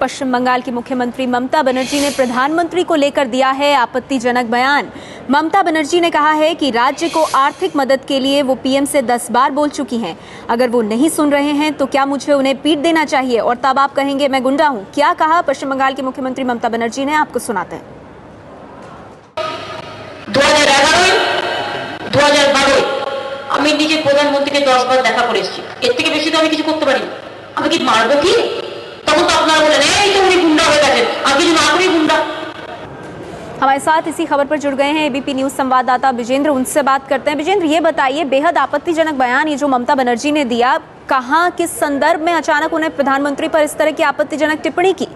पश्चिम बंगाल की मुख्यमंत्री ममता बनर्जी ने प्रधानमंत्री को लेकर दिया है आपत्तिजनक बयान। ममता बनर्जी ने कहा है कि राज्य को आर्थिक मदद के लिए वो पीएम से 10 बार बोल चुकी हैं। अगर वो नहीं सुन रहे हैं तो क्या मुझे उन्हें पीट देना चाहिए और तब आप कहेंगे मैं गुंडा हूं? क्या कहा पश्चिम बंगाल की मुख्यमंत्री ममता बनर्जी ने, आपको सुनाते हैं। 2011-2012 আমি নিজে প্রধানমন্ত্রীকে 10 বার দেখা করে এসেছি। এর থেকে বেশি তো আমি কিছু করতে পারি। আমি কি মারবো কি? তখন তো আপনারা বলেন এই তো উনি গুন্ডা হয়ে গেছেন, আর কিছু না করেই গুন্ডা। हमारे साथ इसी खबर पर जुड़ गए हैं एबीपी न्यूज संवाददाता विजेंद्र, उनसे बात करते हैं। विजेंद्र, ये बताइए, बेहद आपत्तिजनक बयान ये जो ममता बनर्जी ने दिया, कहां किस संदर्भ में अचानक उन्हें प्रधानमंत्री पर इस तरह की आपत्तिजनक टिप्पणी की?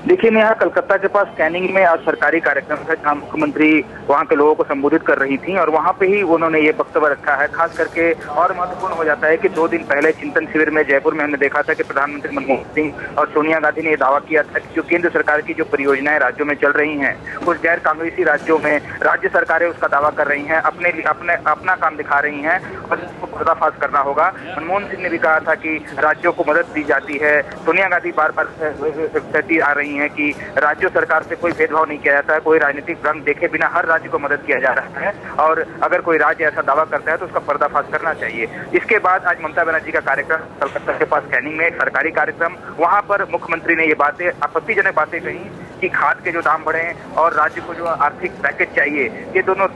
देखिए, मैं यहाँ कलकत्ता के पास कैनिंग में आज सरकारी कार्यक्रम था जहाँ मुख्यमंत्री वहाँ के लोगों को संबोधित कर रही थी और वहाँ पे ही उन्होंने ये वक्तव्य रखा है। खास करके और महत्वपूर्ण हो जाता है कि 2 दिन पहले चिंतन शिविर में जयपुर में हमने देखा था कि प्रधानमंत्री मनमोहन सिंह और सोनिया गांधी ने ये दावा किया था कि जो केंद्र सरकार की जो परियोजनाएं राज्यों में चल रही हैं, कुछ गैर कांग्रेसी राज्यों में राज्य सरकारें उसका दावा कर रही हैं, अपना काम दिखा रही हैं और इसको पर्दाफाश करना होगा। मनमोहन सिंह ने भी कहा था कि राज्यों को मदद दी जाती है। सोनिया गांधी बार बार कहती आ रही है कि राज्य सरकार से कोई भेदभाव नहीं किया जाता है, कोई राजनीतिक रंग देखे बिना हर राज्य को मदद किया जा रहा है और अगर कोई राज्य ऐसा दावा करता है तो उसका पर्दाफाश करना चाहिए। इसके बाद आज ममता बनर्जी का कार्यक्रम कलकत्ता के पास कैनिंग में, एक सरकारी कार्यक्रम, वहां पर मुख्यमंत्री ने ये बातें, आपत्तिजनक बातें कही कि खाद के जो दाम बढ़े और राज्य को जो आर्थिक पैकेज चाहिए, ये दोनों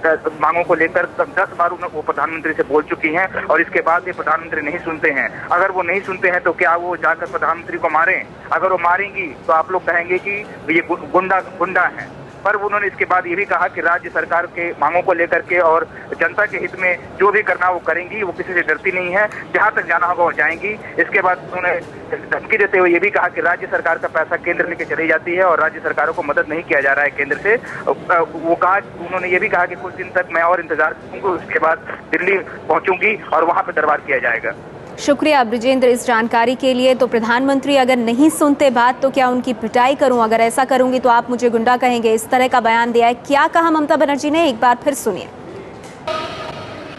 मांगों को लेकर 10 बार वो प्रधानमंत्री से बोल चुकी हैं और इसके बाद ये प्रधानमंत्री नहीं सुनते हैं। अगर वो नहीं सुनते हैं तो क्या वो जाकर प्रधानमंत्री को मारें? अगर वो मारेंगी तो आप लोग कहेंगे कि ये गुंडा है। पर उन्होंने इसके बाद ये भी कहा कि राज्य सरकार के मांगों को लेकर के और जनता के हित में जो भी करना वो करेंगी, वो किसी से डरती नहीं है, जहां तक जाना होगा वो जाएंगी। इसके बाद उन्होंने धमकी देते हुए ये भी कहा कि राज्य सरकार का पैसा केंद्र लेके चली जाती है और राज्य सरकारों को मदद नहीं किया जा रहा है केंद्र से। उन्होंने ये भी कहा कि कुछ दिन तक मैं और इंतजार करूंगी, उसके बाद दिल्ली पहुंचूंगी और वहां पर दरबार किया जाएगा। शुक्रिया ब्रिजेंद्र इस जानकारी के लिए। तो प्रधानमंत्री अगर नहीं सुनते बात तो क्या उनकी पिटाई करूं? अगर ऐसा करूंगी तो आप मुझे गुंडा कहेंगे, इस तरह का बयान दिया है। क्या कहा ममता बनर्जी ने, एक बार फिर सुनिए।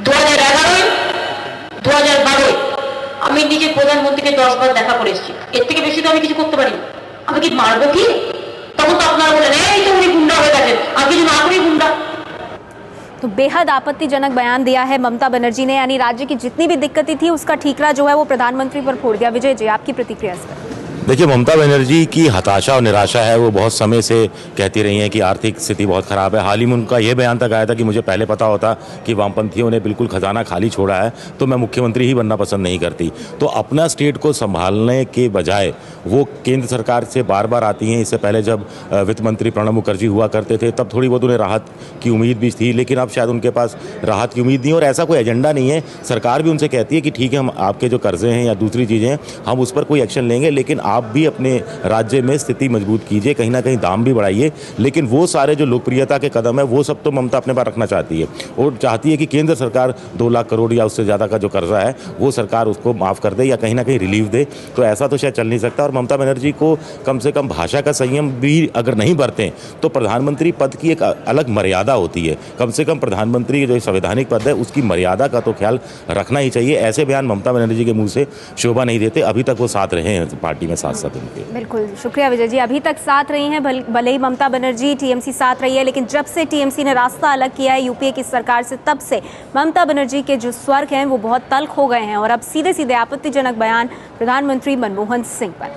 2011-2012 আমি নিজে প্রধানমন্ত্রীকে 10 বার দেখা করে এসেছি। এর থেকে বেশি তো আমি কিছু করতে পারি। আমি কি মারবো কি? তখন তো আপনারা বলেন এই তো উনি গুন্ডা হয়ে গেছেন, আর কিছু না করেই গুন্ডা। तो बेहद आपत्तिजनक बयान दिया है ममता बनर्जी ने, यानी राज्य की जितनी भी दिक्कतें थी उसका ठीकरा जो है वो प्रधानमंत्री पर फोड़ दिया। विजय जी, आपकी प्रतिक्रिया इस पर? देखिए, ममता बनर्जी की हताशा और निराशा है। वो बहुत समय से कहती रही हैं कि आर्थिक स्थिति बहुत ख़राब है। हाल ही में उनका यह बयान तक आया था कि मुझे पहले पता होता कि वामपंथियों ने बिल्कुल खजाना खाली छोड़ा है तो मैं मुख्यमंत्री ही बनना पसंद नहीं करती। तो अपना स्टेट को संभालने के बजाय वो केंद्र सरकार से बार बार आती हैं। इससे पहले जब वित्त मंत्री प्रणब मुखर्जी हुआ करते थे तब थोड़ी बहुत उन्हें राहत की उम्मीद भी थी, लेकिन अब शायद उनके पास राहत की उम्मीद नहीं और ऐसा कोई एजेंडा नहीं है। सरकार भी उनसे कहती है कि ठीक है, हम आपके जो कर्जे हैं या दूसरी चीज़ें हैं हम उस पर कोई एक्शन लेंगे, लेकिन आप भी अपने राज्य में स्थिति मजबूत कीजिए, कहीं ना कहीं दाम भी बढ़ाइए। लेकिन वो सारे जो लोकप्रियता के कदम है वो सब तो ममता अपने पास रखना चाहती है और चाहती है कि केंद्र सरकार 2 लाख करोड़ या उससे ज़्यादा का जो कर्जा है वो सरकार उसको माफ़ कर दे या कहीं ना कहीं रिलीफ दे। तो ऐसा तो शायद चल नहीं सकता और ममता बनर्जी को कम से कम भाषा का संयम भी अगर नहीं बरतें तो प्रधानमंत्री पद की एक अलग मर्यादा होती है। कम से कम प्रधानमंत्री जो संवैधानिक पद है उसकी मर्यादा का तो ख्याल रखना ही चाहिए। ऐसे बयान ममता बनर्जी के मुँह से शोभा नहीं देते। अभी तक वो साथ रहे हैं पार्टी में, साथ साथ उनके। बिल्कुल, शुक्रिया विजय जी। अभी तक साथ रही हैं, भले ही ममता बनर्जी टीएमसी साथ रही है, लेकिन जब से टीएमसी ने रास्ता अलग किया है यूपीए की सरकार से, तब से ममता बनर्जी के जो स्वर हैं वो बहुत तल्ख हो गए हैं और अब सीधे सीधे आपत्तिजनक बयान प्रधानमंत्री मनमोहन सिंह पर।